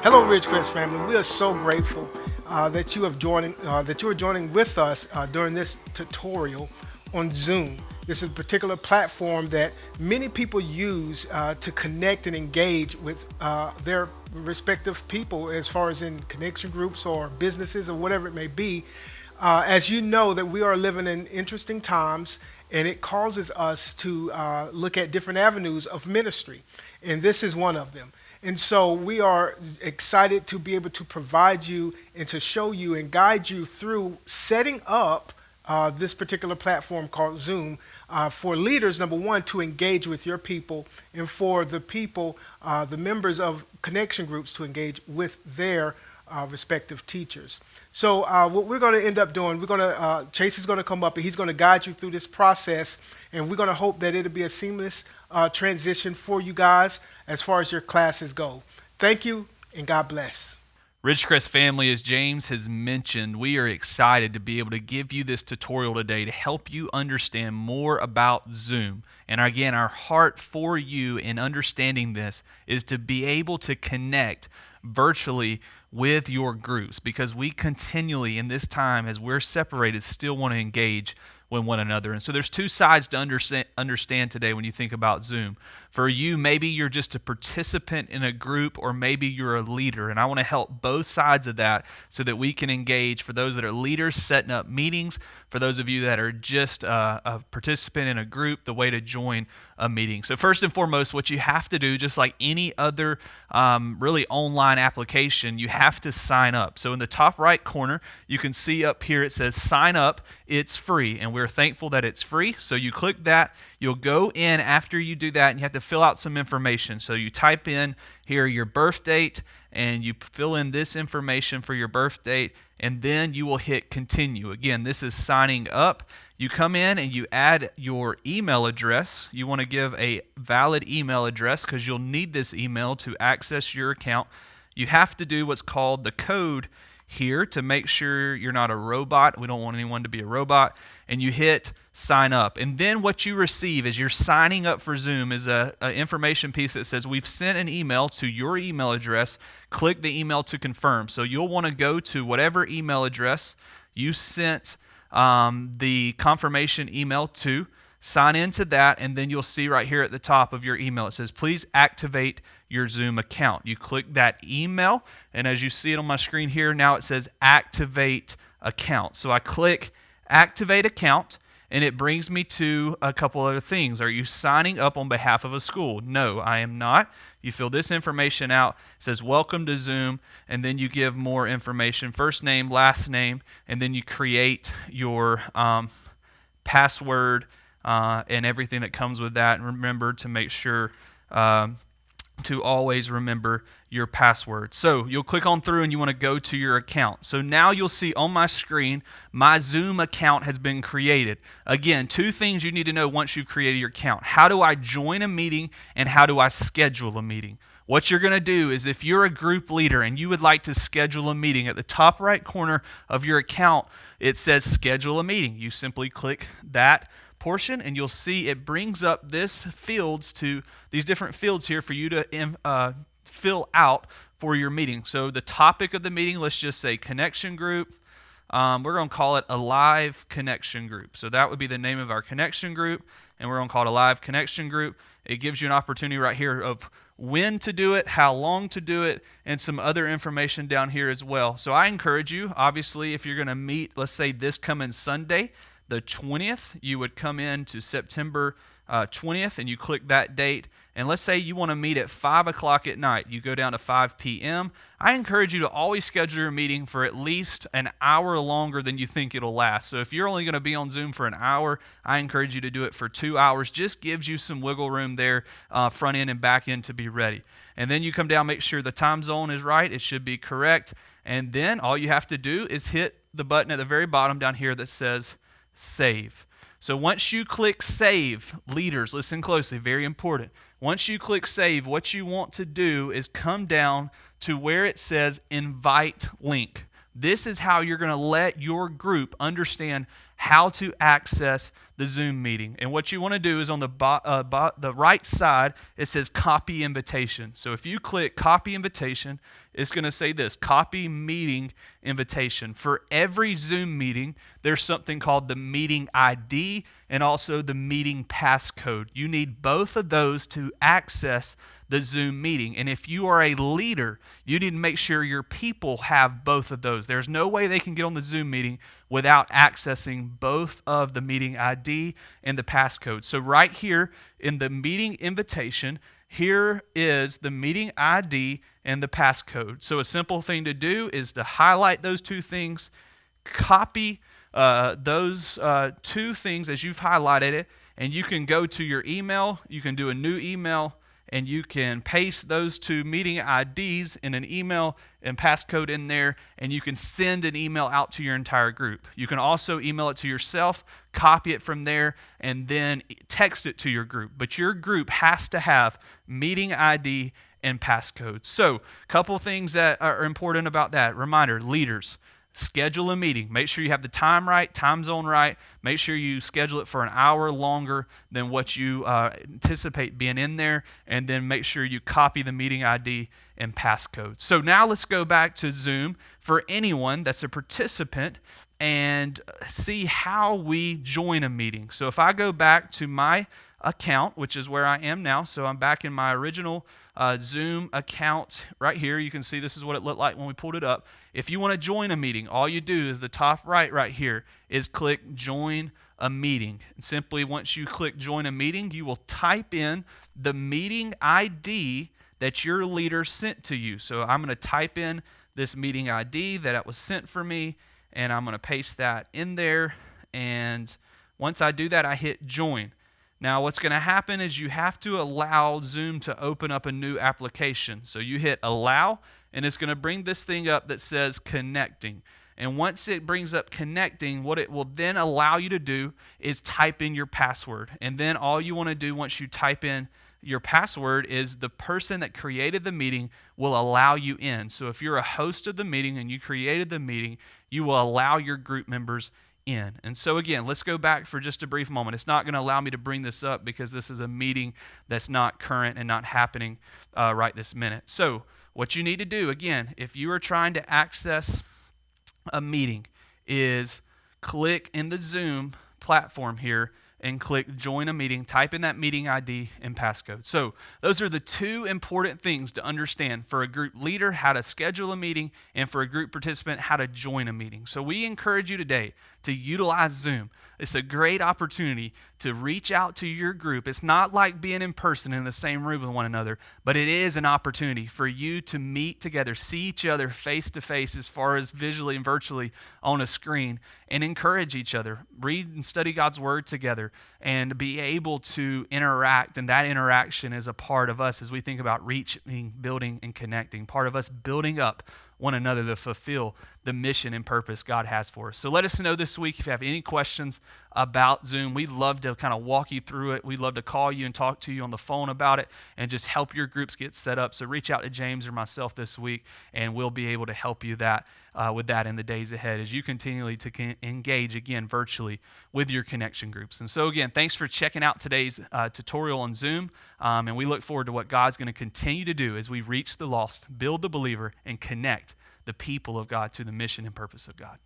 Hello, Ridgecrest family. We are so grateful that you are joining with us during this tutorial on Zoom. This is a particular platform that many people use to connect and engage with their respective people, as far as in connection groups or businesses or whatever it may be. As you know, that we are living in interesting times, and it causes us to look at different avenues of ministry, and this is one of them. And so we are excited to be able to provide you and to show you and guide you through setting up this particular platform called Zoom for leaders, number one, to engage with your people, and for the people, the members of connection groups, to engage with their respective teachers. So what we're going to end up doing, Chase is going to come up and he's going to guide you through this process, and we're going to hope that it'll be a seamless transition for you guys as far as your classes go. Thank you, and God bless. Ridgecrest family, as James has mentioned, we are excited to be able to give you this tutorial today to help you understand more about Zoom. And again, our heart for you in understanding this is to be able to connect virtually with your groups, because we continually in this time, as we're separated, still want to engage with one another. And so there's two sides to understand today when you think about Zoom. For you, maybe you're just a participant in a group, or maybe you're a leader. And I want to help both sides of that so that we can engage. For those that are leaders, setting up meetings. For those of you that are just a participant in a group, the way to join a meeting. So first and foremost, what you have to do, just like any other really online application, you have to sign up. So in the top right corner, you can see up here it says sign up. It's free, and we're thankful that it's free. So you click that. You'll go in after you do that, and you have to fill out some information. So you type in here your birth date, and you fill in this information for your birth date, and then you will hit continue. Again, this is signing up. You come in and you add your email address. You want to give a valid email address because you'll need this email to access your account. You have to do what's called the code here to make sure you're not a robot. We don't want anyone to be a robot. And you hit sign up. And then what you receive as you're signing up for Zoom is a information piece that says we've sent an email to your email address. Click the email to confirm. So you'll want to go to whatever email address you sent the confirmation email to, sign into that, and then you'll see right here at the top of your email, it says, please activate your Zoom account. You click that email, and as you see it on my screen here, now it says activate account. So I click activate account, and it brings me to a couple other things. Are you signing up on behalf of a school? No, I am not. You fill this information out. It says welcome to Zoom, and then you give more information, first name, last name, and then you create your password and everything that comes with that. And remember to make sure to always remember your password. So you'll click on through and you want to go to your account. So now you'll see on my screen, my Zoom account has been created. Again, two things you need to know once you've created your account. How do I join a meeting, and how do I schedule a meeting? What you're going to do is, if you're a group leader and you would like to schedule a meeting, at the top right corner of your account, it says schedule a meeting. You simply click that portion, and you'll see it brings up these different fields here for you to fill out for your meeting. So the topic of the meeting, let's just say connection group. We're going to call it a live connection group. So that would be the name of our connection group, and we're going to call it a live connection group. It gives you an opportunity right here of when to do it, how long to do it, and some other information down here as well. So I encourage you, obviously, if you're going to meet, let's say this coming Sunday, the 20th, you would come in to September 20th, and you click that date. And let's say you want to meet at 5 o'clock at night. You go down to 5 p.m. I encourage you to always schedule your meeting for at least an hour longer than you think it'll last. So if you're only going to be on Zoom for an hour, I encourage you to do it for 2 hours. Just gives you some wiggle room there, front end and back end, to be ready. And then you come down, make sure the time zone is right. It should be correct. And then all you have to do is hit the button at the very bottom down here that says save. So once you click save, leaders, listen closely, very important. Once you click save, what you want to do is come down to where it says invite link. This is how you're going to let your group understand how to access the Zoom meeting. And what you want to do is on the right side, it says copy invitation. So if you click copy invitation, it's going to say this: copy meeting invitation. For every Zoom meeting, there's something called the meeting ID and also the meeting passcode. You need both of those to access the Zoom meeting. And if you are a leader, you need to make sure your people have both of those. There's no way they can get on the Zoom meeting without accessing both of the meeting ID and the passcode. So right here in the meeting invitation, here is the meeting ID and the passcode. So a simple thing to do is to highlight those two things, copy those two things as you've highlighted it, and you can go to your email, you can do a new email, and you can paste those two meeting IDs in an email and passcode in there, and you can send an email out to your entire group. You can also email it to yourself, copy it from there, and then text it to your group. But your group has to have meeting ID and passcode. So, a couple things that are important about that. Reminder, leaders, schedule a meeting. Make sure you have the time right, time zone right. Make sure you schedule it for an hour longer than what you anticipate being in there. And then make sure you copy the meeting ID and passcode. So now let's go back to Zoom for anyone that's a participant and see how we join a meeting. So if I go back to my account, which is where I am now, so I'm back in my original Zoom account right here. You can see this is what it looked like when we pulled it up. If you want to join a meeting, all you do is the top right here is click join a meeting. And simply once you click join a meeting, you will type in the meeting ID that your leader sent to you. So I'm going to type in this meeting ID that was sent for me, and I'm going to paste that in there. And once I do that, I hit join. Now, what's going to happen is you have to allow Zoom to open up a new application. So you hit allow, and it's going to bring this thing up that says connecting. And once it brings up connecting, what it will then allow you to do is type in your password. And then all you want to do once you type in your password is the person that created the meeting will allow you in. So if you're a host of the meeting and you created the meeting, you will allow your group members in. And so again, let's go back for just a brief moment. It's not going to allow me to bring this up because this is a meeting that's not current and not happening right this minute. So what you need to do, again, if you are trying to access a meeting, is click in the Zoom platform here and click join a meeting, type in that meeting ID and passcode. So those are the two important things to understand for a group leader, how to schedule a meeting, and for a group participant, how to join a meeting. So we encourage you today to utilize Zoom. It's a great opportunity to reach out to your group. It's not like being in person in the same room with one another, but it is an opportunity for you to meet together, see each other face to face as far as visually and virtually on a screen, and encourage each other. Read and study God's Word together and be able to interact. And that interaction is a part of us as we think about reaching, building, and connecting. Part of us building up one another to fulfill the mission and purpose God has for us. So let us know this week if you have any questions about Zoom. We'd love to kind of walk you through it. We'd love to call you and talk to you on the phone about it and just help your groups get set up. So reach out to James or myself this week, and we'll be able to help you with that in the days ahead as you continually to engage again virtually with your connection groups. And so again, thanks for checking out today's tutorial on Zoom, and we look forward to what God's going to continue to do as we reach the lost, build the believer, and connect the people of God to the mission and purpose of God.